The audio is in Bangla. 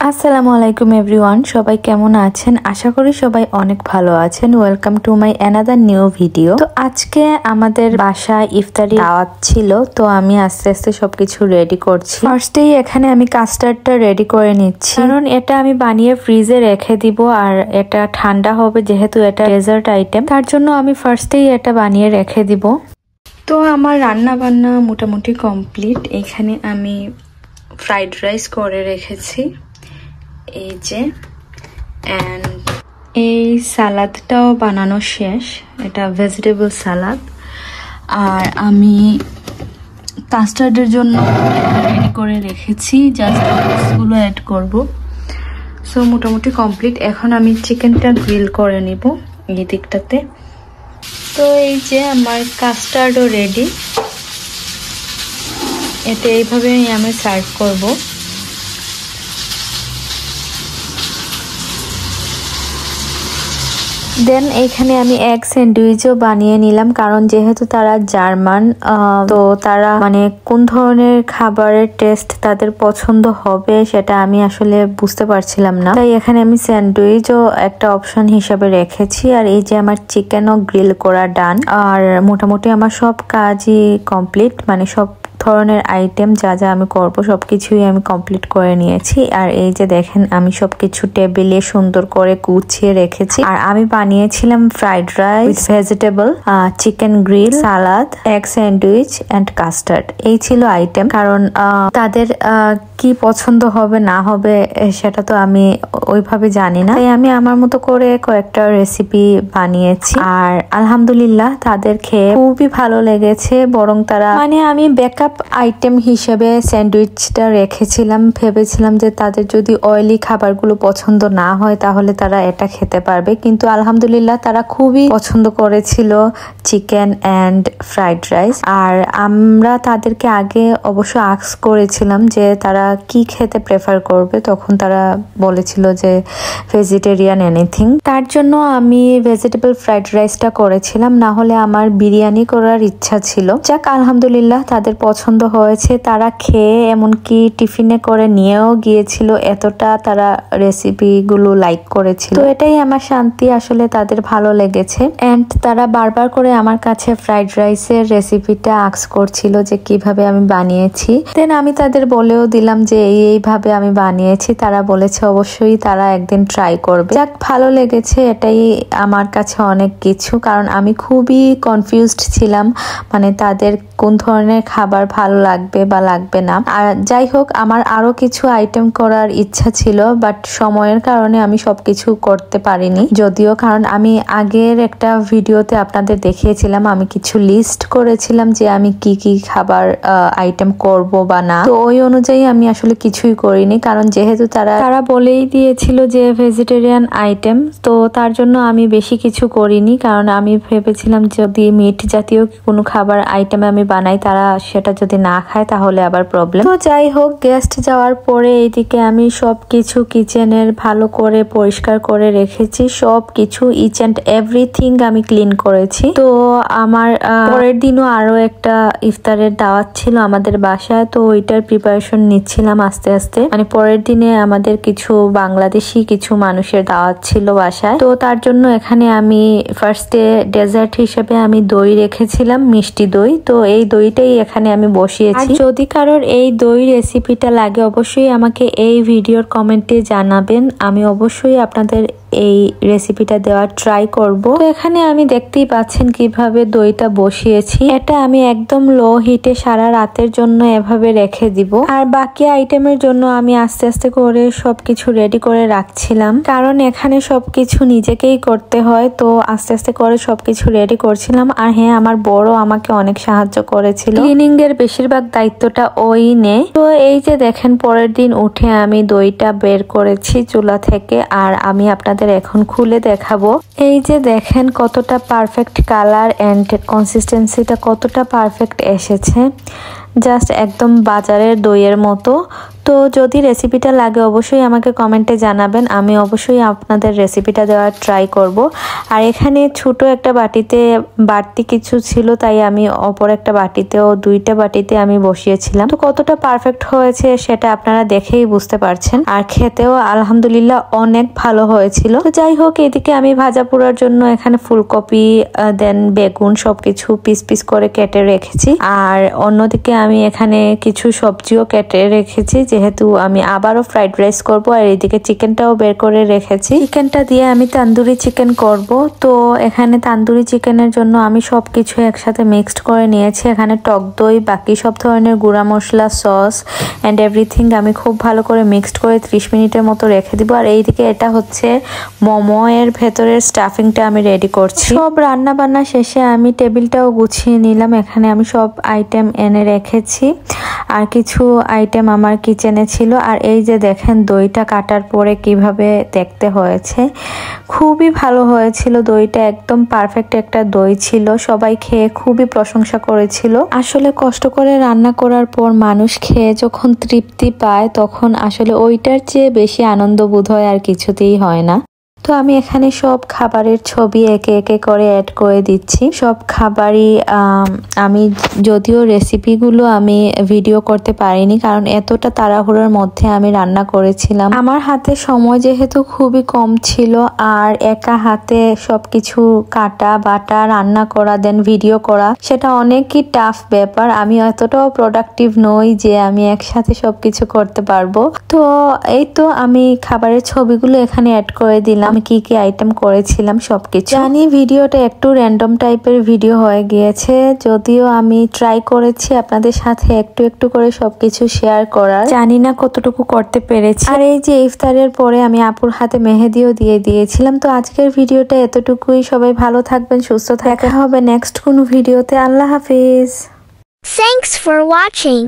আসসালামু আলাইকুম এভরিওয়ান, সবাই কেমন আছেন? আশা করি সবাই অনেক ভালো আছেন। Welcome to my another new video. তো আজকে আমাদের বাসায় ইফতারি দাওয়াত ছিল, তো আমি আস্তে আস্তে সবকিছু রেডি করছি। ফার্স্টেই এখানে আমি কাস্টার্ডটা রেডি করে নিচ্ছি, কারণ এটা আমি বানিয়ে ফ্রিজে রেখে দিব আর এটা ঠান্ডা হবে, যেহেতু এটা ডেজার্ট আইটেম, তার জন্য আমি ফার্স্টেই এটা বানিয়ে রেখে দিব। তো আমার রান্না বান্না মোটামুটি কমপ্লিট। এখানে আমি ফ্রাইড রাইস করে রেখেছি, এই যে, এন্ড এই সালাদটাও বানানো শেষ। এটা ভেজিটেবল সালাদ। আর আমি কাস্টার্ডের জন্য রেডি করে রেখেছি, জাস্ট গুলো অ্যাড করব। সো মোটামুটি কমপ্লিট। এখন আমি চিকেনটা গ্রিল করে নিব এই দিকটাতে। তো এই যে আমার কাস্টার্ডও রেডি। এটা এইভাবে আমি সার্ভ করব। দেন এখানে আমি এগ স্যান্ডউইচও বানিয়ে নিলাম, কারণ যেহেতু তারা জার্মান, তো তারা মানে কোন ধরনের খাবারের টেস্ট তাদের পছন্দ হবে সেটা আমি আসলে বুঝতে পারছিলাম না, তাই এখানে আমি স্যান্ডউইচও একটা অপশন হিসাবে রেখেছি। আর এই যে আমার চিকেনও গ্রিল করা ডান। আর মোটামুটি আমার সব কাজই কমপ্লিট, মানে সব ধরনের আইটেম যা যা আমি করব সবকিছুই আমি কমপ্লিট করে নিয়েছি। আর এই যে দেখেন আমি সবকিছু টেবিলে সুন্দর করে গুছিয়ে রেখেছি। আর আমি বানিয়েছিলাম fried rice, vegetable, chicken grill, salad, egg sandwich and custard. এই ছিল আইটেম, কারণ তাদের কি পছন্দ হবে না হবে সেটা তো আমি ওইভাবে জানি না, তাই আমি আমার মতো করে কয়েকটা রেসিপি বানিয়েছি। আর আলহামদুলিল্লাহ তাদের খেয়ে খুবই ভালো লেগেছে। বরং তারা মানে আমি ব্যাকআপ আইটেম হিসেবে স্যান্ডউইচটা রেখেছিলাম, ভেবেছিলাম যে তাদের যদি অয়েলি খাবারগুলো পছন্দ না হয় তাহলে তারা এটা খেতে পারবে, কিন্তু আলহামদুলিল্লাহ তারা খুবই পছন্দ করেছিল চিকেন এন্ড ফ্রাইড রাইস। আর আমরা তাদেরকে আগে অবশ্য আস্ক করেছিলাম যে তারা কি খেতে প্রেফার করবে, তখন তারা বলেছিল যে ভেজিটেরিয়ান এনিথিং। তার জন্য আমি ভেজিটেবল ফ্রাইড রাইসটা করেছিলাম, না হলে আমার বিরিয়ানি করার ইচ্ছা ছিল। যাক, আলহামদুলিল্লাহ তাদের পছন্দ হয়েছে। তারা খেয়ে এমনকি টিফিনে করে নিয়েও গিয়েছিল, এতটা তারা রেসিপি গুলো লাইক করেছিল। তো এটাই আমার শান্তি, আসলে তাদের ভালো লেগেছে। এন্ড তারা বারবার করে আমার কাছে ফ্রাইড রাইসের রেসিপিটা আস্ক করছিল যে কিভাবে আমি বানিয়েছি। দেন আমি তাদের বলেও দিলাম যে এইভাবে আমি বানিয়েছি। তারা বলেছে অবশ্যই তারা একদিন ট্রাই করবে। যাক, ভালো লেগেছে, এটাই আমার কাছে অনেক কিছু। কারণ আমি খুবই কনফিউজড ছিলাম, মানে তাদের কোন ধরনের খাবার ভালো লাগবে বা লাগবে না। আর যাই হোক, আমার আরো কিছু আইটেম করার ইচ্ছা ছিল, বাট সময়ের কারণে আমি সবকিছু করতে পারিনি যদিও। কারণ আমি আগের একটা ভিডিওতে আপনাদের দেখিয়েছিলাম, আমি কিছু লিস্ট করেছিলাম যে আমি কি কি খাবার আইটেম করব বা না। তো ওই অনুযায়ী আমি আসলে কিছুই করিনি, কারণ যেহেতু তারা বলেই দিয়েছিল যে ভেজিটেরিয়ান আইটেম, তো তার জন্য আমি বেশি কিছু করিনি। কারণ আমি ভেবেছিলাম যদি মিট জাতীয় কোনো খাবার আইটেম আমি বানাই, তারা সেটা যদি না খায় তাহলে আবার প্রবলেম। তো যাই হোক, গেস্ট যাওয়ার পরে এইদিকে আমি সবকিছু কিচেনের ভালো করে পরিষ্কার করে রেখেছি। সবকিছু ইচ এন্ড এভরিথিং আমি ক্লিন করেছি। তো আমার পরের দিনও আরো একটা ইফতারের দাওয়াত ছিল আমাদের বাসায়, তো ওইটার প্রিপারেশন নিচ্ছিলাম আস্তে আস্তে। মানে পরের দিনে আমাদের কিছু বাংলাদেশি কিছু মানুষের দাওয়াত ছিল বাসায়, তো তার জন্য এখানে আমি ফার্স্টে ডেজার্ট হিসেবে আমি দই রেখেছিলাম, মিষ্টি দই। তো এই দইটাই এখানে আমি বসিয়েছি। যদি কারোর এই দই রেসিপিটা লাগে অবশ্যই আমাকে এই ভিডিওর কমেন্টে জানাবেন, আমি অবশ্যই আপনাদের এই রেসিপিটা দেওয়ার ট্রাই করব। তো এখানে আমি দেখতেই পাচ্ছেন কিভাবে দইটা বসিয়েছি। এটা আমি একদম লো হিটে সারা রাতের জন্য এভাবে রেখে দিব। আর বাকি আইটেমের জন্য আমি আস্তে আস্তে করে সবকিছু রেডি করে রাখছিলাম, কারণ এখানে সবকিছু নিজেকেই করতে হয়। তো আস্তে আস্তে করে সবকিছু রেডি করছিলাম। আর হ্যাঁ, আমার বড় আমাকে অনেক সাহায্য করেছিল। ক্লিনিং এর বেশিরভাগ দায়িত্বটা ওই নেয়। তো এই যে দেখেন, পরের দিন উঠে আমি দইটা বের করেছি চুলা থেকে, আর আমি আপনাদের এখন খুলে দেখাবো। এই যে দেখেন কতটা পারফেক্ট কালার এন্ড কনসিস্টেন্সিটা কতটা পারফেক্ট এসেছে, জাস্ট একদম বাজারের দইয়ের মতো। তো তো যদি রেসিপিটা লাগে অবশ্যই আমাকে কমেন্টে জানাবেন, আমি অবশ্যই আপনাদের রেসিপিটা দেওয়ার ট্রাই করব। আর এখানে ছোট একটা বাটিতে বাড়তি কিছু ছিল, তাই আমি অপর একটা বাটিতেও 2টা বাটিতে আমি বসিয়েছিলাম। তো কতটা পারফেক্ট হয়েছে সেটা আপনারা দেখেই বুঝতে পারছেন। আর খেতেও আলহামদুলিল্লাহ অনেক ভালো হয়েছিল। তো যাই হোক, এদিকে আমি ভাজা পোড়ার জন্য এখানে ফুলকপি দেন বেগুন সবকিছু পিস পিস করে কেটে রেখেছি। আর অন্যদিকে আমি এখানে কিছু সবজিও কেটে রেখেছি, যেহেতু আমি আবারও ফ্রাইড রাইস করব। আর এইদিকে চিকেনটাও বের করে রেখেছি, চিকেনটা দিয়ে আমি তান্দুরি চিকেন করব। তো এখানে তান্দুরি চিকেনের জন্য আমি সবকিছু একসাথে মিক্সড করে নিয়েছি। এখানে টক দই, বাকি সব ধরনের গুঁড়া মশলা, সস এন্ড এভরিথিং আমি খুব ভালো করে মিক্সড করে 30 মিনিটের মতো রেখে দিব। আর এইদিকে এটা হচ্ছে মোমো এর ভেতরের স্টাফিংটা আমি রেডি করছি। সব রান্না বান্না শেষে আমি টেবিলটাও গুছিয়ে নিলাম। এখানে আমি সব আইটেম এনে রেখেছি, আর কিছু আইটেম আমার কিচেনে ছিল। আর এই যে দেখেন দইটা কাটার পরে কিভাবে দেখতে হয়েছে, খুবই ভালো হয়েছিল। দইটা একদম পারফেক্ট একটা দই ছিল, সবাই খেয়ে খুবই প্রশংসা করেছিল। আসলে কষ্ট করে রান্না করার পর মানুষ খেয়ে যখন তৃপ্তি পায়, তখন আসলে ওইটার চেয়ে বেশি আনন্দ বোধ হয় আর কিছুতেই হয় না। তো আমি এখানে সব খাবারের ছবি একে একে করে অ্যাড করে দিচ্ছি। সব খাবারই আমি যদিও রেসিপিগুলো আমি ভিডিও করতে পারিনি, কারণ এতটা তাড়াহুড়োর মধ্যে আমি রান্না করেছিলাম। আমার হাতে সময় যেহেতু খুবই কম ছিল, আর একা হাতে সবকিছু কাটা বাটা রান্না করা দেন ভিডিও করা, সেটা অনেকই টাফ ব্যাপার। আমি এতটাও প্রোডাক্টিভ নই যে আমি একসাথে সবকিছু করতে পারবো। তো এই তো আমি খাবারের ছবিগুলো এখানে অ্যাড করে দিলাম, আমি কি কি আইটেম করেছিলাম সবকিছু। জানি ভিডিওটা একটু র্যান্ডম টাইপের ভিডিও হয়ে গিয়েছে, যদিও আমি ট্রাই করেছি আপনাদের সাথে একটু একটু করে সবকিছু শেয়ার করার। জানি না কতটুকু করতে পেরেছি। আর এই যে ইফতারের পরে আমি আপুর হাতে মেহেদিও দিয়ে দিয়েছিলাম। তো আজকের ভিডিওটা এতটুকুই। সবাই ভালো থাকবেন, সুস্থ থাকা হবে নেক্সট কোন ভিডিওতে। আল্লাহ হাফিজ। Thanks for watching.